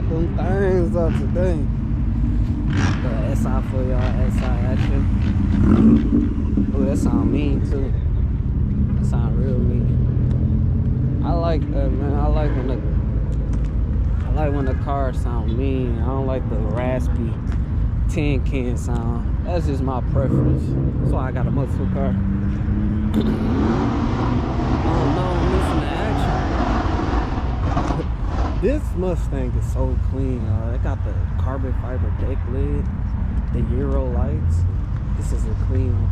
got them things up today. The SI for y'all, SI action. Oh, that sound mean too. That sound real mean. I like that, man. I like when the car sound mean. I don't like the raspy tin can sound. That's just my preference. That's why I got a muscle car. Oh no, I'm missing the action. This Mustang is so clean. It got the carbon fiber deck lid, the Euro lights. This is a clean one.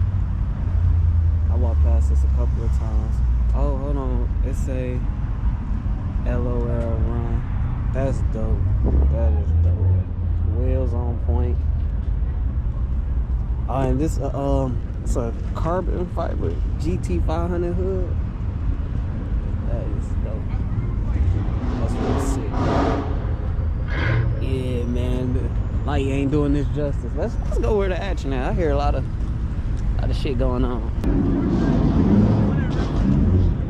I walked past this a couple of times. Oh, hold on. It's a LOL run. That's dope. That is dope. Wheels on point. And this it's a carbon fiber GT500 hood. That is dope. That's really sick. Yeah, man. The light ain't doing this justice. Let's go where the action at. I hear a lot of shit going on.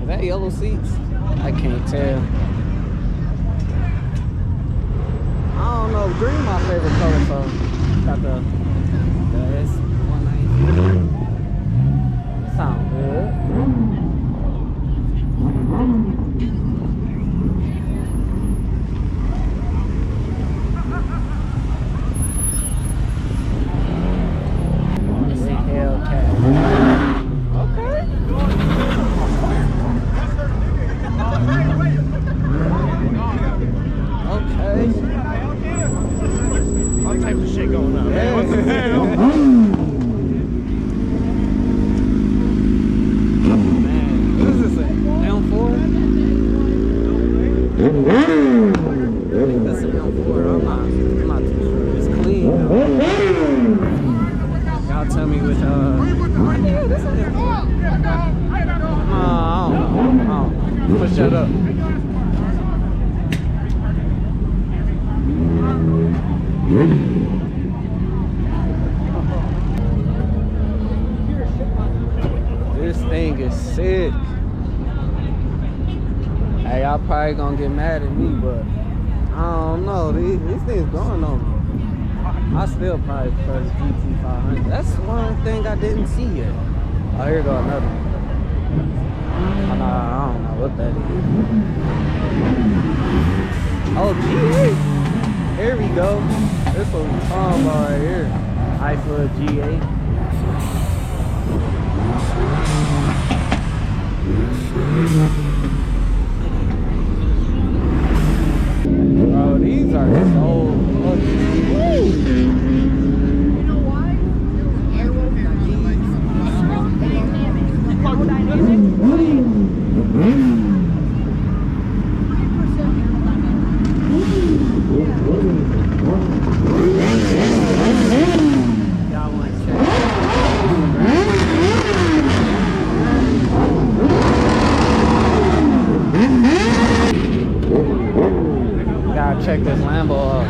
Is that yellow seats? I can't tell. I don't know. Green my favorite color, so got the S190. Sound good. Shut up. This thing is sick. Hey, y'all probably gonna get mad at me, but I don't know. These things going on me. I still probably prefer the GT500. That's one thing I didn't see yet. Oh, here go another one. I don't know what that is. Oh, G8. Here we go. This one we're talking about right here. Nice little G8. Bro, these are so lucky. You know why? Gotta check this Lambo out.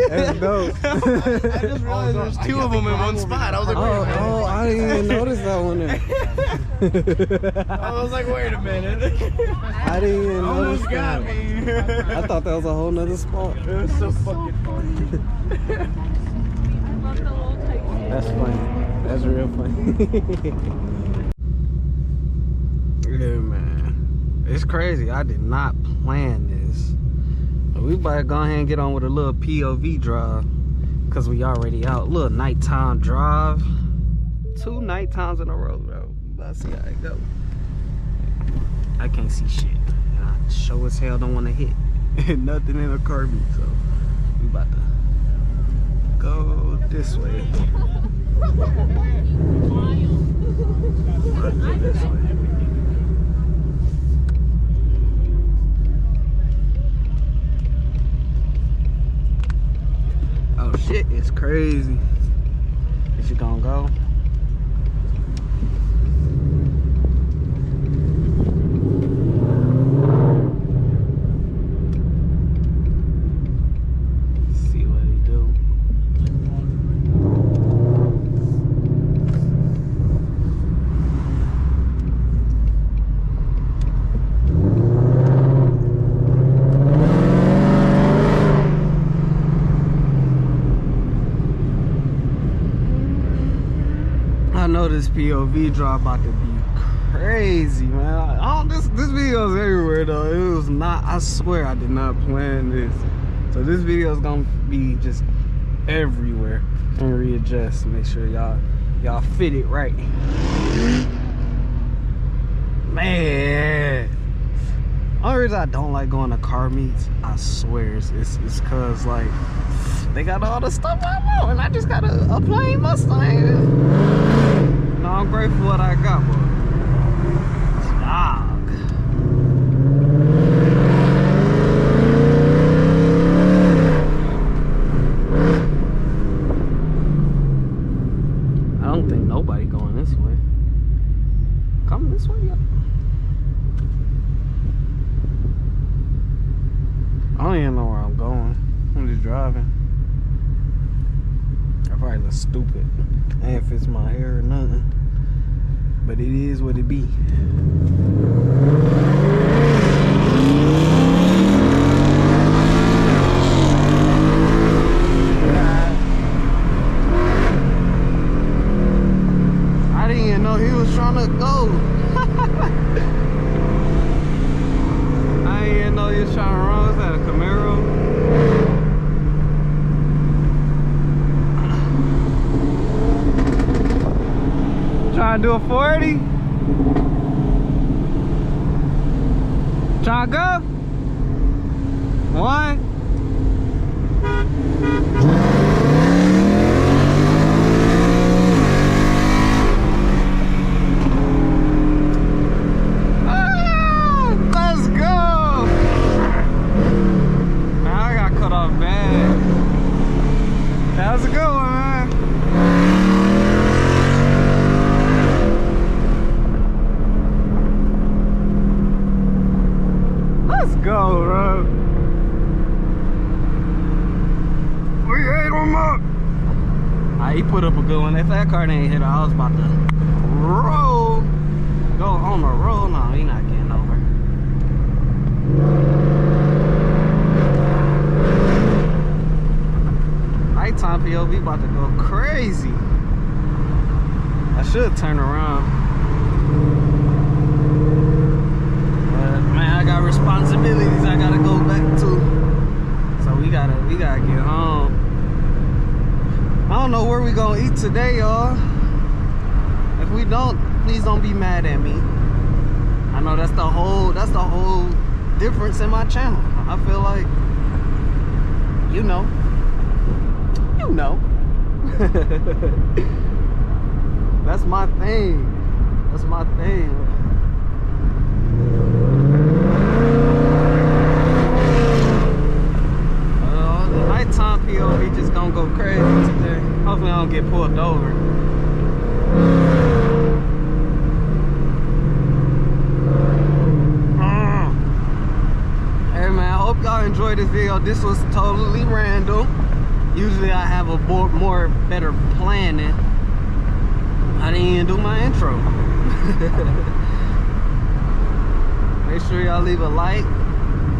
That's dope. I just realized there's two of them in one spot. I was like, oh, I didn't even notice that one there. I was like, wait a minute. I didn't even notice that. Got me. I thought that was a whole nother spot. It was so fucking funny. That's funny. That's real funny. Yeah, man. It's crazy. I did not plan this. We better go ahead and get on with a little POV drive, because we already out. Little nighttime drive. 2 night times in a row, bro. Let's see how it go. I can't see shit. And I sure as hell don't want to hit nothing in a car beat. So we about to go this way. Let's go this way. Oh shit, it's crazy. Is you gonna go? See what he do. I know this POV drop about to be crazy, man. This video's everywhere though. It was not, I swear I did not plan this. So this video is gonna be just everywhere. And readjust, make sure y'all fit it right. Man. Only reason I don't like going to car meets, I swear, it's cause like they got all the stuff I want and I just got a plain Mustang. No, I'm grateful for what I got, but dog. I don't think nobody going this way. Come this way, yeah. I don't even know where I'm going. I'm just driving. I probably look stupid. And if it's my hair or nothing. But it is what it be. I didn't even know he was trying to go. I didn't even know he was trying to run. Was that a Camaro? Trying to do a 40? Trying to go? One. Let's go! Now I got cut off bad. That was a good one, man. Let's go, bro. We ate him up. He put up a good one. If that car didn't hit her, I was about to roll. Go on the roll. No, he not getting over. Nighttime POV about to go crazy. I should turn around. I got responsibilities I gotta go back to. So we gotta get home. I don't know where we gonna eat today, y'all. If we don't, please don't be mad at me. I know that's the whole difference in my channel. I feel like you know. That's my thing. That's my thing. Nighttime POV just gonna go crazy today. Hopefully I don't get pulled over. Hey man, I hope y'all enjoyed this video. This was totally random. Usually I have a better planning. I didn't even do my intro. Make sure y'all leave a like.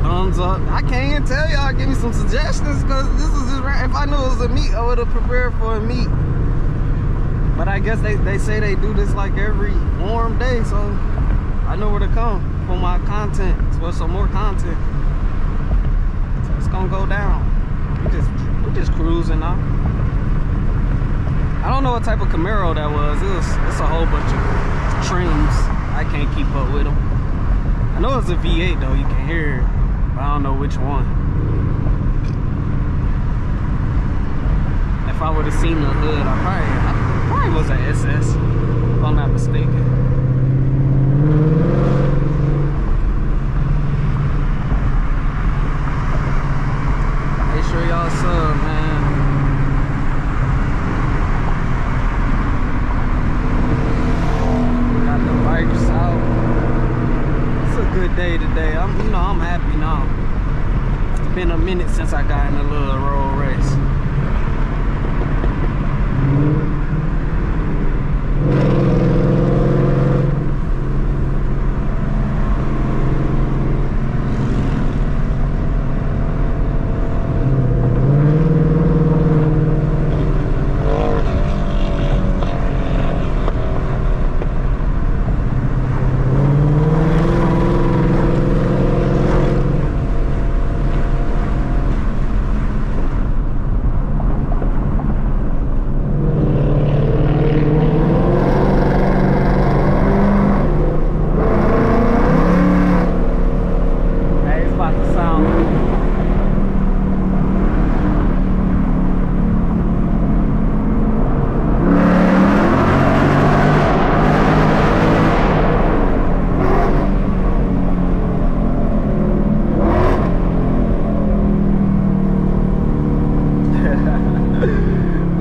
Thumbs up. I can't even tell y'all, give me some suggestions because this is just right. If I knew it was a meet, I would have prepared for a meet. But I guess they say they do this like every warm day, so I know where to come for my content, for some more content. So it's gonna go down. We just cruising now. I don't know what type of Camaro that was. It's a whole bunch of trims. I can't keep up with them. I know it's a V8 though, you can hear it, but I don't know which one. If I would have seen the hood, I probably was an SS, if I'm not mistaken. Make sure y'all sub, man. Got the bikes out. It's a good day today. I'm happy now. It's been a minute since I got in a little road race.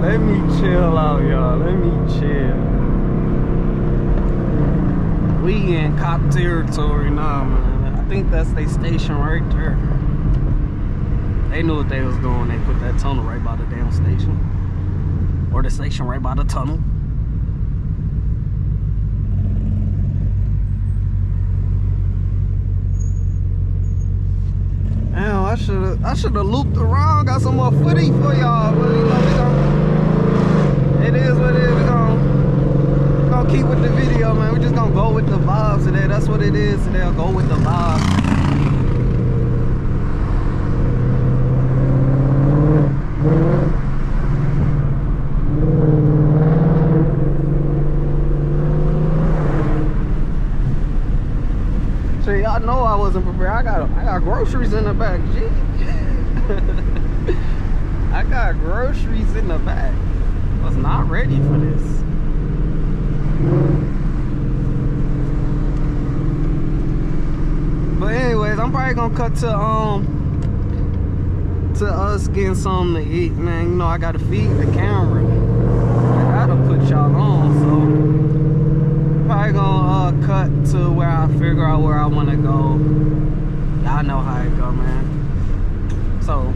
Let me chill out, y'all. Let me chill. We in cop territory now, man. I think that's their station right there. They knew what they was doing. They put that tunnel right by the damn station. Or the station right by the tunnel. Damn, I should have looped around, got some more footy for y'all, but you know, it is what it is. We gonna keep with the video, man. We just gonna go with the vibes today. That's what it is today. I'll go with the vibes. So y'all know I wasn't prepared. I got groceries in the back. Gee. I got groceries in the back. Was not ready for this. But anyways, I'm probably gonna cut to us getting something to eat, man. You know I gotta feed the camera. I gotta put y'all on, so probably gonna cut to where I figure out where I wanna go. Y'all know how it go, man. So